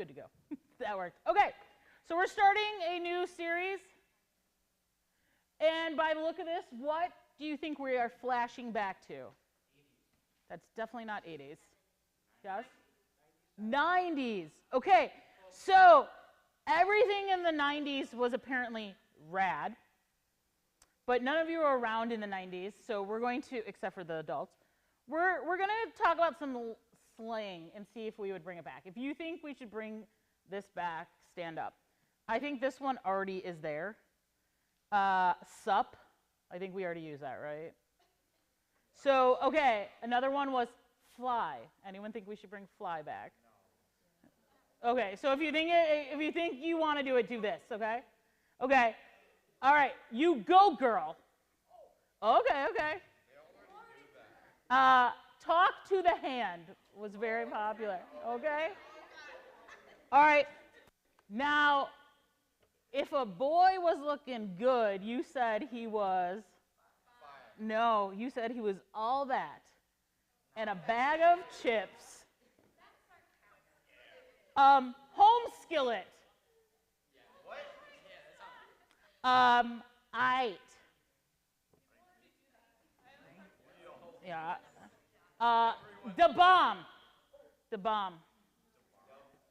good to go. That worked. Okay, so we're starting a new series. And by the look of this, what do you think we are flashing back to? 80s. That's definitely not 80s. Yes? 90s. Okay, so everything in the 90s was apparently rad. But none of you were around in the 90s, so we're going to, except for the adults, we're going to talk about some slang and see if we would bring it back. If you think we should bring this back, stand up. I think this one already is there. Sup. I think we already used that, right? So, okay, another one was fly. Anyone think we should bring fly back? No. Okay, so if you think you want to do it, do this, okay? Okay. All right, you go, girl. Okay, okay. Talk to the hand was very popular, okay? All right, now, if a boy was looking good, you said he was? Fire. No, you said he was all that. And a bag of chips. Home skillet. Ite. Yeah. The bomb. The bomb.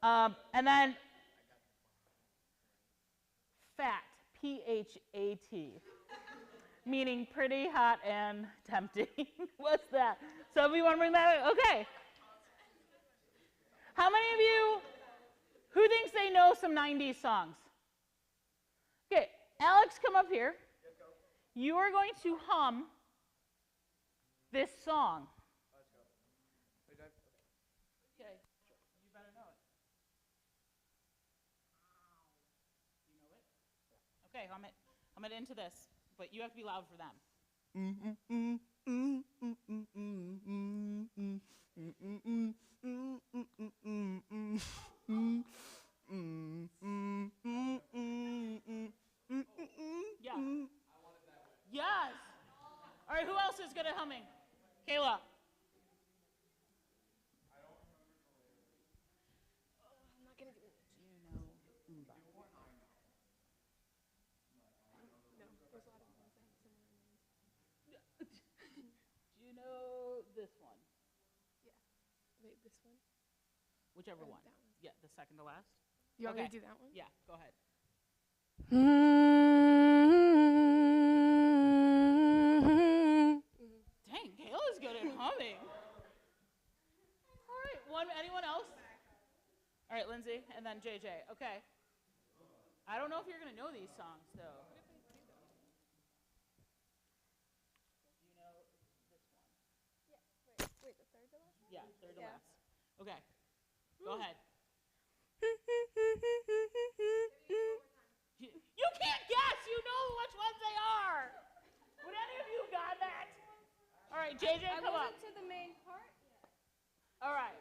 And then fat. P-H-A-T. Meaning pretty, hot, and tempting. What's that? So if you want to bring that, okay. How many of you, who thinks they know some 90s songs? Okay, Alex, come up here. You are going to hum this song. Okay, you better know it. You know it? Okay, hum it into this, but you have to be loud for them. Yeah. Yes. All right, who else is good at humming? Kayla. I'm not going to do it. Do you know Umba? No, there's a lot of ones that have similar names. Do you know this one? Yeah. Wait, this one? Whichever Or one. that one? Yeah, the second to last. You want me Okay. to do that one? Yeah, go ahead. Dang, Kayla's good at humming. All right, anyone else? All right, Lindsay, and then JJ. Okay. I don't know if you're going to know these songs, though. Do you know this one? Yeah. Wait, the third to last one? Yeah, third to Yeah. last. Okay. Go ahead. You can't guess. You know which ones they are. Would any of you got that? All right, JJ, come up. I wasn't to the main part yet. All right.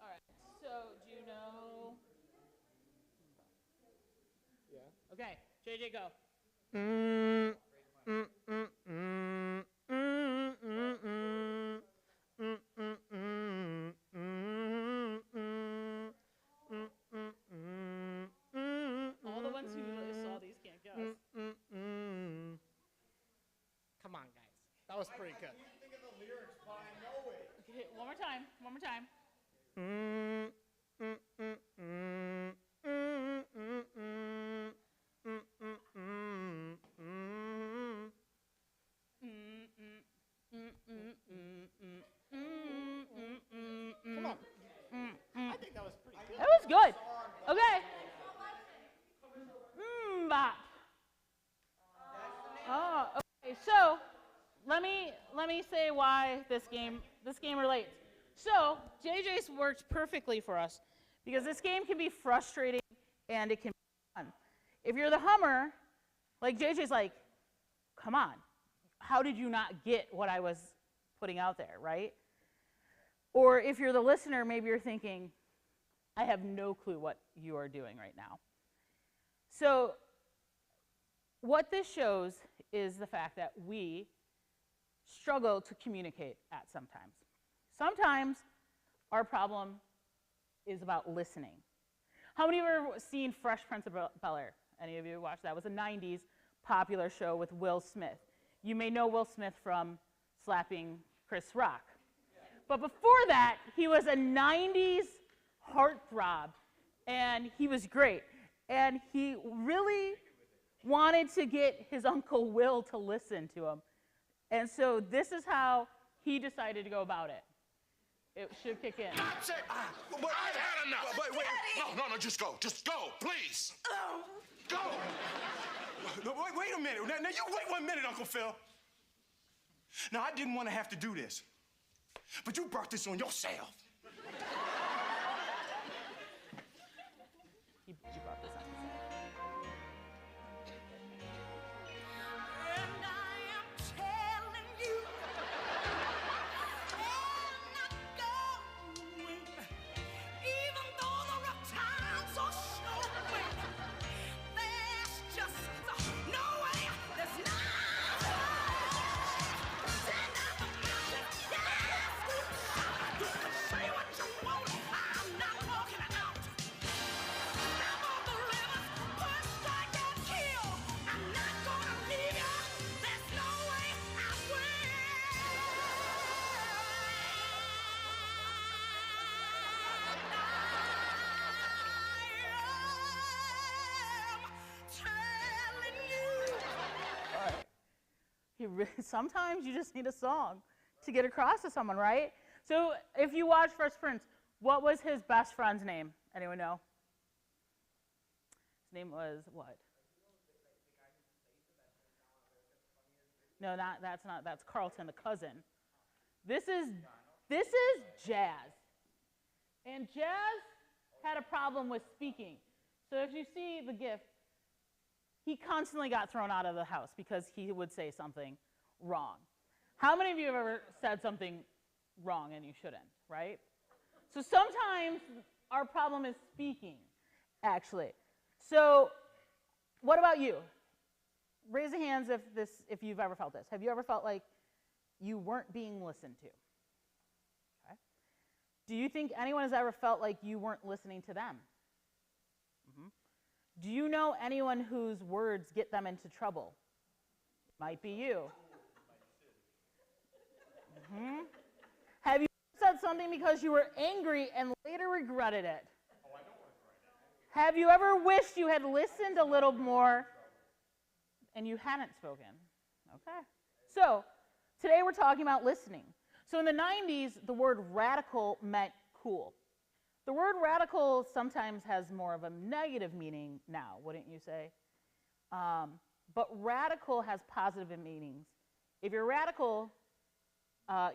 All right. So, do you know? Yeah. Okay, JJ, go. All the ones who saw these can't guess. Come on, guys. That was pretty good. Think of the lyrics, but I know it. Okay, one more time. One more time. Come on. I think that was pretty good. That was good. Okay. Bop. Oh, okay. So let me say why this game relates. So JJ's worked perfectly for us because this game can be frustrating and it can be fun. If you're the hummer, like JJ's like, come on, how did you not get what I was putting out there, right? Or if you're the listener, maybe you're thinking, I have no clue what you are doing right now. So what this shows is the fact that we struggle to communicate at sometimes. Sometimes our problem is about listening. How many of you have ever seen Fresh Prince of Bel-Air? Any of you watched that? It was a 90s popular show with Will Smith. You may know Will Smith from slapping Chris Rock. But before that, he was a 90s heartthrob, and he was great. And he really wanted to get his Uncle Will to listen to him. And so this is how he decided to go about it. It should kick in. I've had enough. Wait. No, just go. Just go, please. Go. No, wait a minute. Now, you wait 1 minute, Uncle Phil. Now, I didn't want to have to do this, but you brought this on yourself. He brought this on himself. And I am telling you, I'm not going, even though the rough times are showing. There's just no way, there's no way. Send out the mountain, yes, you can say what you want, I'm not walking out. Stop on the rivers, push, strike, and kill. I'm not gonna leave you. There's no way I will. Sometimes you just need a song to get across to someone, right? So if you watch Fresh Prince, what was his best friend's name? Anyone know? His name was what? No, that's Carlton, the cousin. This is Jazz. And Jazz had a problem with speaking. So if you see the gift, he constantly got thrown out of the house because he would say something wrong. How many of you have ever said something wrong and you shouldn't, right? So sometimes our problem is speaking, actually. So what about you? Raise your hands if you've ever felt this. Have you ever felt like you weren't being listened to? Okay. Do you think anyone has ever felt like you weren't listening to them? Mm-hmm. Do you know anyone whose words get them into trouble? Might be you. Mm-hmm. Have you said something because you were angry and later regretted it? Have you ever wished you had listened a little more and you hadn't spoken? Okay. So today we're talking about listening. So in the 90s, the word radical meant cool. The word radical sometimes has more of a negative meaning now, wouldn't you say? But radical has positive meanings. If you're radical,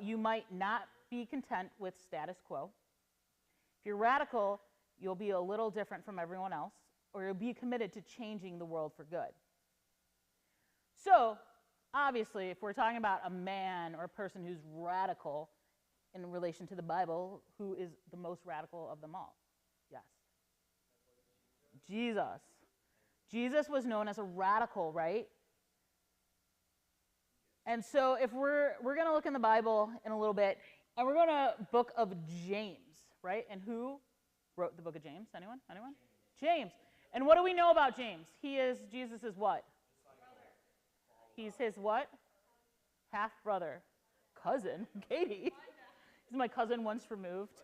you might not be content with status quo. If you're radical, you'll be a little different from everyone else, or you'll be committed to changing the world for good. So, obviously, if we're talking about a man or a person who's radical in relation to the Bible, who is the most radical of them all? Yes. Jesus. Jesus was known as a radical, right? And so if we're going to look in the Bible in a little bit, and we're going to book of James, right? And who wrote the book of James? Anyone? James. And what do we know about James? He is Jesus' what? He's his what? Half-brother. Cousin? Katie. He's my cousin once removed.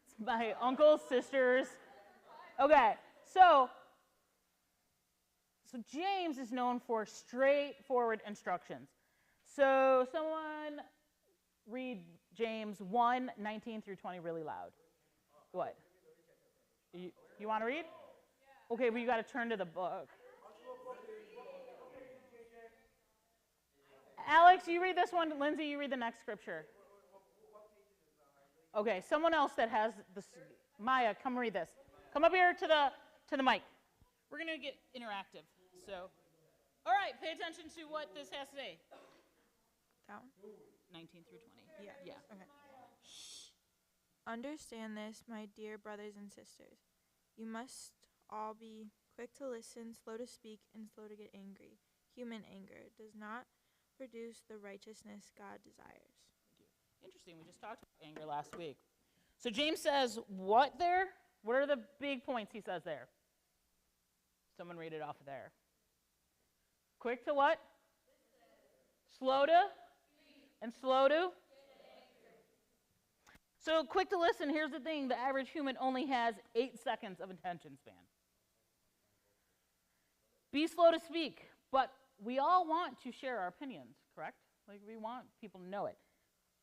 It's my uncle's sisters. Okay, so James is known for straightforward instructions. So someone read James 1:19 through 20 really loud. What? You want to read? Okay, but you got to turn to the book. Alex, you read this one. Lindsay, you read the next scripture. Okay, someone else that has this. Maya, come read this. Come up here to the mic. We're going to get interactive. So, all right, pay attention to what this has to say. That one? 19 through 20. Yeah. Yeah. Okay. Understand this, my dear brothers and sisters. You must all be quick to listen, slow to speak, and slow to get angry. Human anger does not produce the righteousness God desires. Interesting. We just talked about anger last week. So James says what there? What are the big points he says there? Someone read it off of there. Quick to what? Slow to? And slow to? So quick to listen. Here's the thing. The average human only has 8 seconds of attention span. Be slow to speak. But we all want to share our opinions, correct? Like, we want people to know it.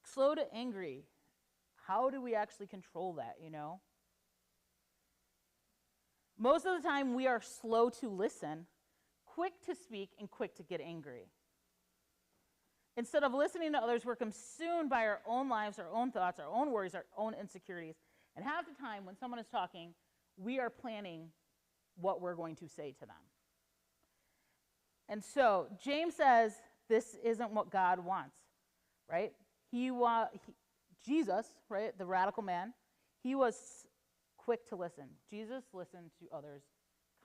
Slow to angry. How do we actually control that, you know? Most of the time, we are slow to listen, quick to speak, and quick to get angry. Instead of listening to others, we're consumed by our own lives, our own thoughts, our own worries, our own insecurities. And half the time, when someone is talking, we are planning what we're going to say to them. And so, James says this isn't what God wants, right? Jesus, right, the radical man, he was quick to listen. Jesus listened to others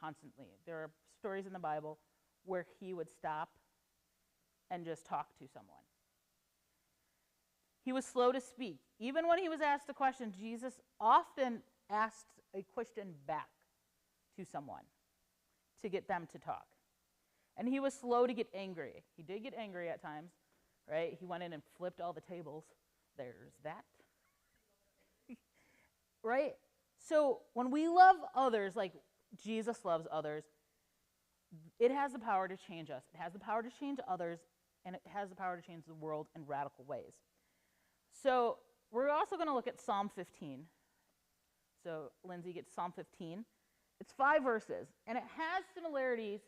constantly. There are stories in the Bible where he would stop and just talk to someone. He was slow to speak. Even when he was asked a question, Jesus often asked a question back to someone to get them to talk. And he was slow to get angry. He did get angry at times, right? He went in and flipped all the tables. There's that. Right? So when we love others like Jesus loves others, it has the power to change us. It has the power to change others, and it has the power to change the world in radical ways. So we're also going to look at Psalm 15. So Lindsay gets Psalm 15. It's 5 verses, and it has similarities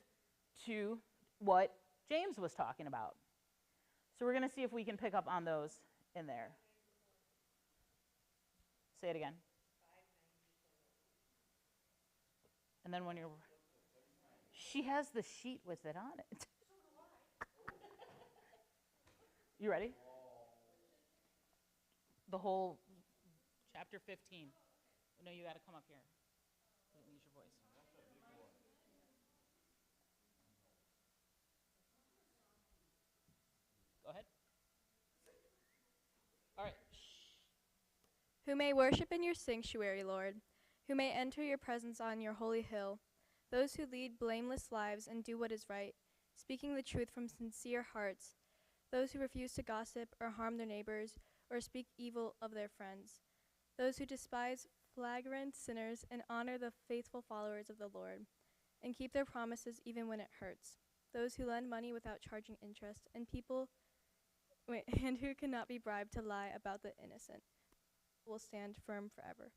to what James was talking about. So we're going to see if we can pick up on those in there. Say it again. And then when you're... She has the sheet with it on it. You ready? The whole chapter 15. No, you got to come up here. Use your voice. Go ahead. All right. Who may worship in your sanctuary, Lord, who may enter your presence on your holy hill, those who lead blameless lives and do what is right, speaking the truth from sincere hearts, those who refuse to gossip or harm their neighbors or speak evil of their friends, those who despise flagrant sinners and honor the faithful followers of the Lord, and keep their promises even when it hurts, those who lend money without charging interest, and who cannot be bribed to lie about the innocent, will stand firm forever.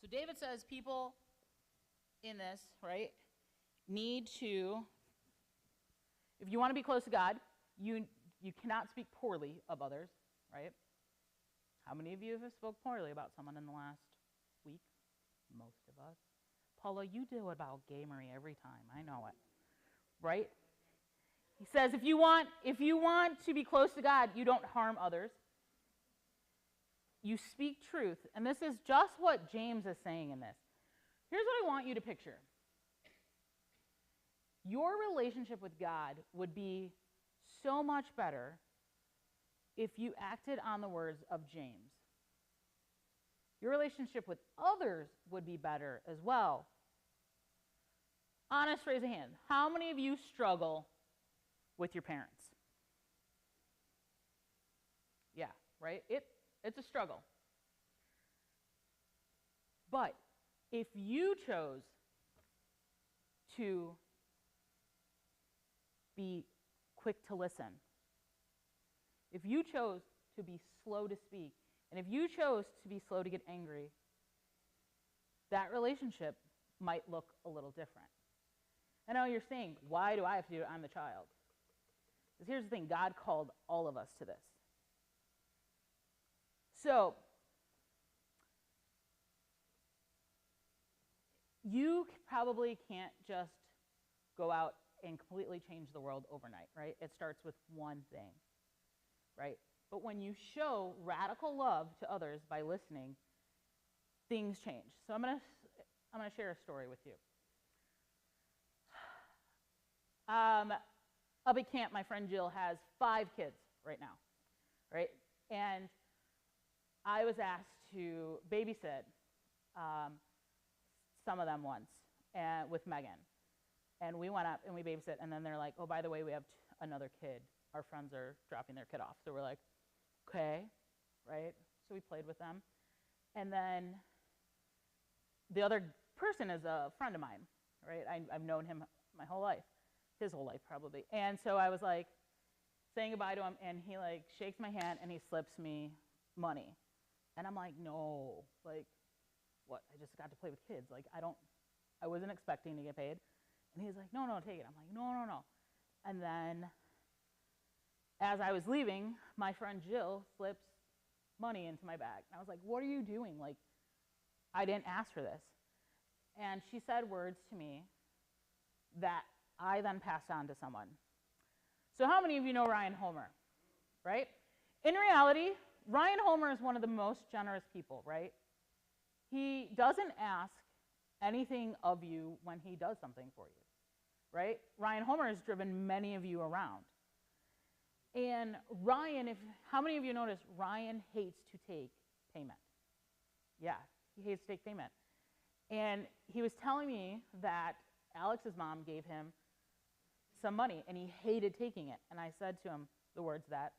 So David says people in this, right, need to, if you want to be close to God, you cannot speak poorly of others, right? How many of you have spoke poorly about someone in the last week? Most of us. Paula, you do it about gamery every time. I know it, right? He says if you want to be close to God, you don't harm others. You speak truth. And this is just what James is saying in this. Here's what I want you to picture. Your relationship with God would be so much better if you acted on the words of James. Your relationship with others would be better as well. Honest, raise a hand. How many of you struggle with your parents? Yeah, right? It's a struggle. But if you chose to be quick to listen, if you chose to be slow to speak, and if you chose to be slow to get angry, that relationship might look a little different. I know you're saying, why do I have to do it? I'm the child. Because here's the thing, God called all of us to this. So, you probably can't just go out and completely change the world overnight, right? It starts with one thing, right? But when you show radical love to others by listening, things change. So I'm gonna share a story with you. up at camp, my friend Jill has 5 kids right now, right? And I was asked to babysit some of them once with Megan. And we went up and we babysit, and then they're like, oh, by the way, we have another kid. Our friends are dropping their kid off. So we're like, okay, right? So we played with them. And then the other person is a friend of mine, right? I've known him my whole life, his whole life probably. And so I was like saying goodbye to him, and he like shakes my hand and he slips me money. And I'm like, no, like, what? I just got to play with kids. Like, I wasn't expecting to get paid. And he's like, no, take it. I'm like, no. And then as I was leaving, my friend Jill slips money into my bag. And I was like, what are you doing? Like, I didn't ask for this. And she said words to me that I then passed on to someone. So how many of you know Ryan Homer, right? In reality, Ryan Homer is one of the most generous people, right? He doesn't ask anything of you when he does something for you, right? Ryan Homer has driven many of you around. And Ryan, how many of you notice Ryan hates to take payment? Yeah, he hates to take payment. And he was telling me that Alex's mom gave him some money, and he hated taking it. And I said to him the words that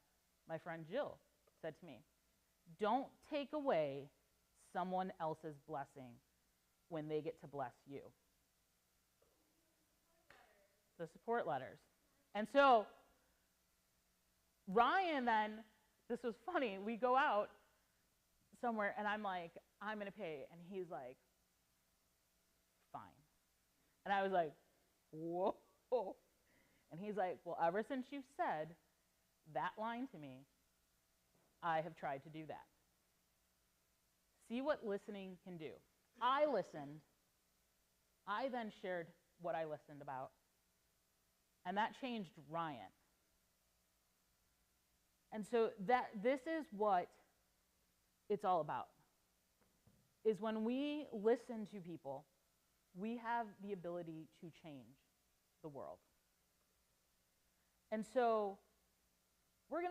my friend Jill said to me: don't take away someone else's blessing when they get to bless you. The support letters. And so Ryan then, this was funny, we go out somewhere, and I'm like, I'm going to pay. And he's like, fine. And I was like, whoa. And he's like, well, ever since you said that line to me, I have tried to do that. See what listening can do. I listened. I then shared what I listened about. And that changed Ryan. And so this is what it's all about. Is when we listen to people, we have the ability to change the world. And so we were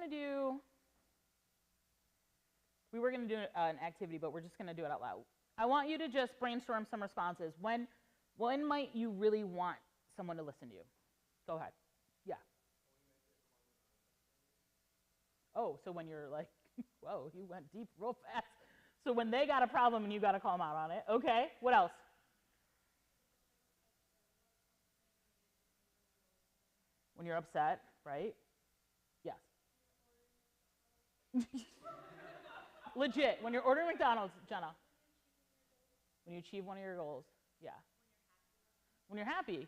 going to do an activity, but we're just going to do it out loud. I want you to just brainstorm some responses. When might you really want someone to listen to you? Go ahead. Yeah. Oh, so when you're like, whoa, you went deep real fast. So when they got a problem and you got to call them out on it. Okay, what else? When you're upset, right? Yes. Legit, when you're ordering McDonald's, Jenna. When you achieve one of your goals, yeah. When you're happy.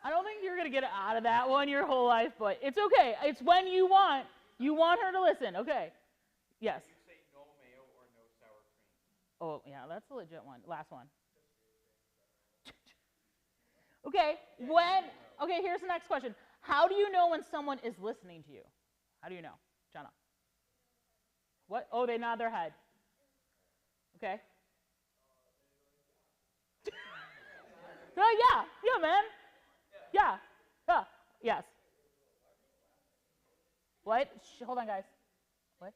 I don't think you're going to get out of that one your whole life, but it's okay. It's when you want her to listen. Okay. Yes. You say no mayo or no sour cream. Oh, yeah, that's a legit one. Last one. Okay, here's the next question. How do you know when someone is listening to you? How do you know? Jenna. What? Oh, they nod their head. Okay. Oh, yeah, man. Yeah. Yes. What? Hold on, guys. What?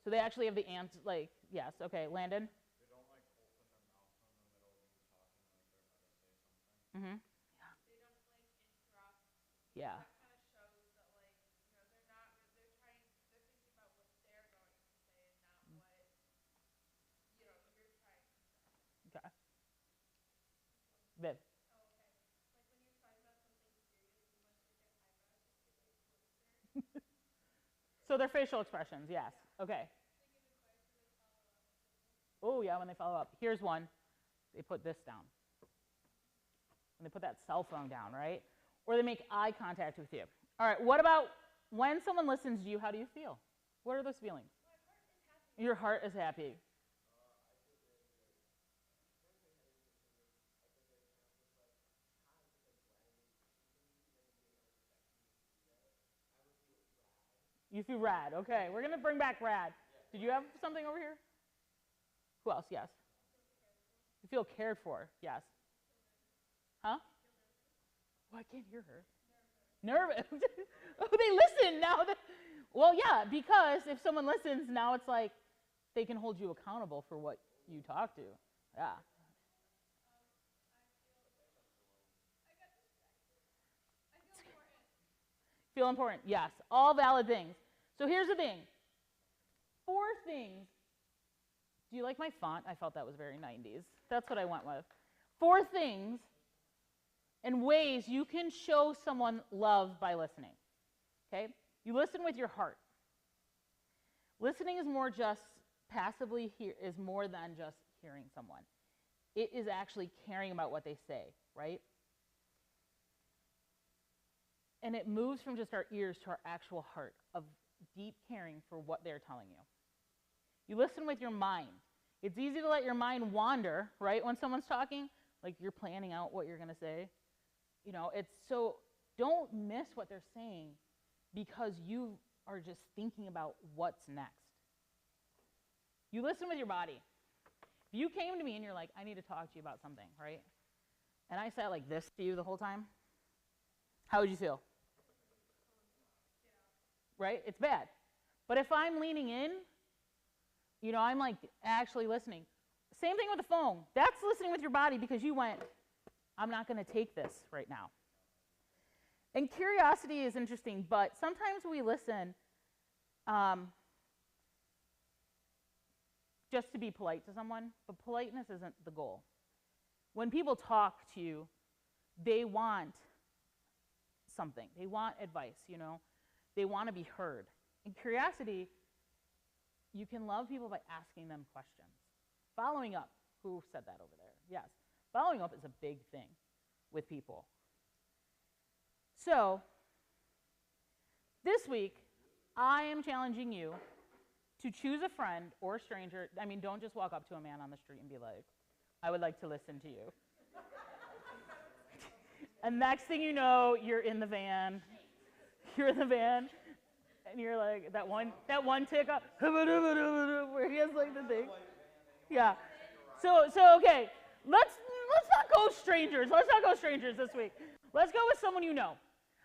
So they actually have the answer, like, yes, okay, Landon? They don't like open their mouth in the middle of you talking like they're about to say something. Mm-hmm. They don't like interrupt. Yeah. That kind of shows that like, they're thinking about what they're going to say and not what, you're trying to say. Okay. Viv. Oh, okay. Like when you're talking about something serious, you must take your eyebrows just get like closer. So they're facial expressions, yes. Okay. Oh, yeah, when they follow up. Here's one. They put this down. When they put that cell phone down, right? Or they make eye contact with you. All right, what about when someone listens to you, how do you feel? What are those feelings? Your heart is happy. You feel rad. Okay, we're going to bring back rad. Did you have something over here? Who else? Yes. You feel cared for. Yes. Huh? Oh, I can't hear her. Nervous. Oh, they listen now. Well, yeah, because if someone listens, now it's like they can hold you accountable for what you talk to. Yeah. Feel important. Yes. All valid things. So here's the thing. 4 things. Do you like my font? I felt that was very 90s. That's what I went with. 4 things and ways you can show someone love by listening. Okay? You listen with your heart. Listening is more just passively is more than just hearing someone. It is actually caring about what they say, right? And it moves from just our ears to our actual heart of deep caring for what they're telling you. You listen with your mind. It's easy to let your mind wander, right, when someone's talking, like you're planning out what you're going to say. You know, it's so, don't miss what they're saying because you are just thinking about what's next. You listen with your body. If you came to me and you're like, I need to talk to you about something, right? And I sat like this to you the whole time, how would you feel? Right? It's bad. But if I'm leaning in, you know, I'm like actually listening. Same thing with the phone. That's listening with your body because you went, I'm not going to take this right now. And curiosity is interesting, but sometimes we listen just to be polite to someone, but politeness isn't the goal. When people talk to you, they want something. They want advice, you know. They want to be heard. In curiosity, you can love people by asking them questions. Following up. Who said that over there? Yes. Following up is a big thing with people. So, this week, I am challenging you to choose a friend or a stranger. I mean, don't just walk up to a man on the street and be like, I would like to listen to you. And next thing you know, you're in the van. You're in the van, and you're like, that one tick up, where he has like the thing. Yeah. So okay, let's not go strangers. Let's not go strangers this week. Let's go with someone you know.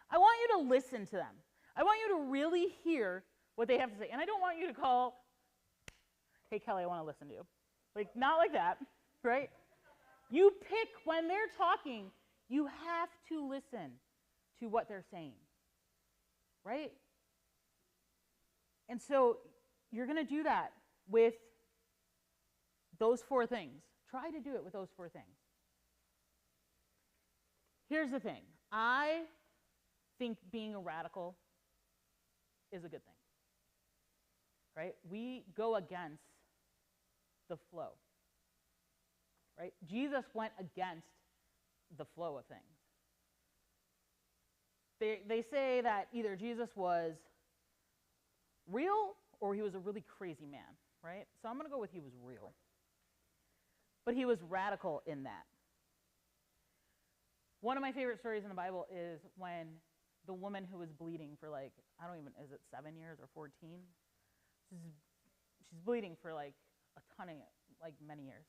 I want you to listen to them. I want you to really hear what they have to say. And I don't want you to call, hey, Kelly, I want to listen to you. Like, not like that, right? You pick when they're talking, you have to listen to what they're saying, right? And so you're going to do that with those 4 things. Try to do it with those 4 things. Here's the thing. I think being a radical is a good thing, right? We go against the flow, right? Jesus went against the flow of things. They say that either Jesus was real or he was a really crazy man, right? So I'm going to go with he was real. But he was radical in that. One of my favorite stories in the Bible is when the woman who was bleeding for like, I don't even, is it 7 years or 14? She's bleeding for like a ton of, like many years.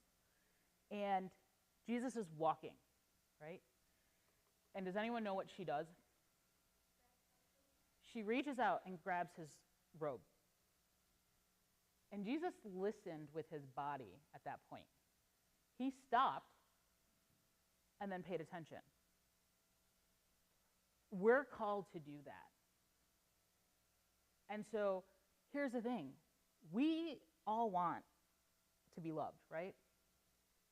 And Jesus is walking, right? And does anyone know what she does? She reaches out and grabs his robe. And Jesus listened with his body at that point. He stopped and then paid attention. We're called to do that. And so here's the thing. We all want to be loved, right?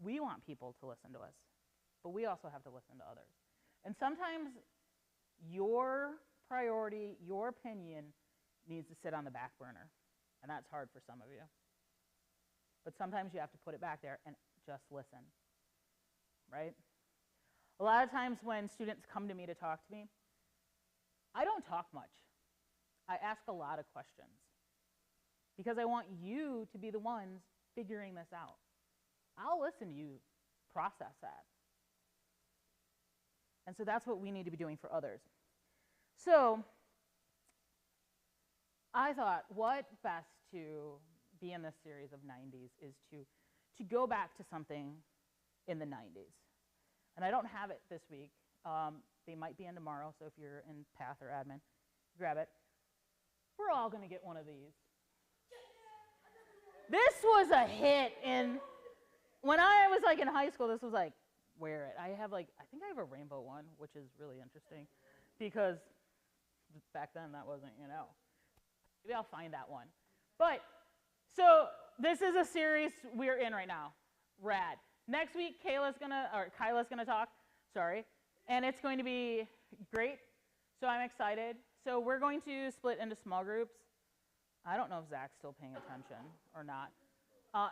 We want people to listen to us, but we also have to listen to others. And sometimes your priority, your opinion needs to sit on the back burner, and that's hard for some of you. But sometimes you have to put it back there and just listen, right? A lot of times when students come to me to talk to me, I don't talk much. I ask a lot of questions because I want you to be the ones figuring this out. I'll listen to you process that. And so that's what we need to be doing for others. So I thought, what best to be in this series of 90s is to go back to something in the 90s. And I don't have it this week. They might be in tomorrow, so if you're in Path or admin, grab it. We're all going to get one of these. This was a hit when I was like in high school. This was like, wear it. I think I have a rainbow one, which is really interesting because back then that wasn't, maybe I'll find that one. But so this is a series we're in right now. Rad. Next week, Kyla's gonna talk, and it's going to be great. So I'm excited. So we're going to split into small groups. I don't know if Zach's still paying attention or not.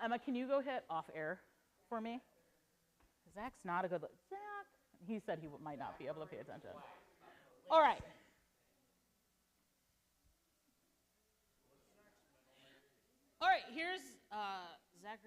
Emma, can you go hit off air for me? Zach's not a good Zach. He said he might not be able to pay attention. All right. All right, here's Zachary.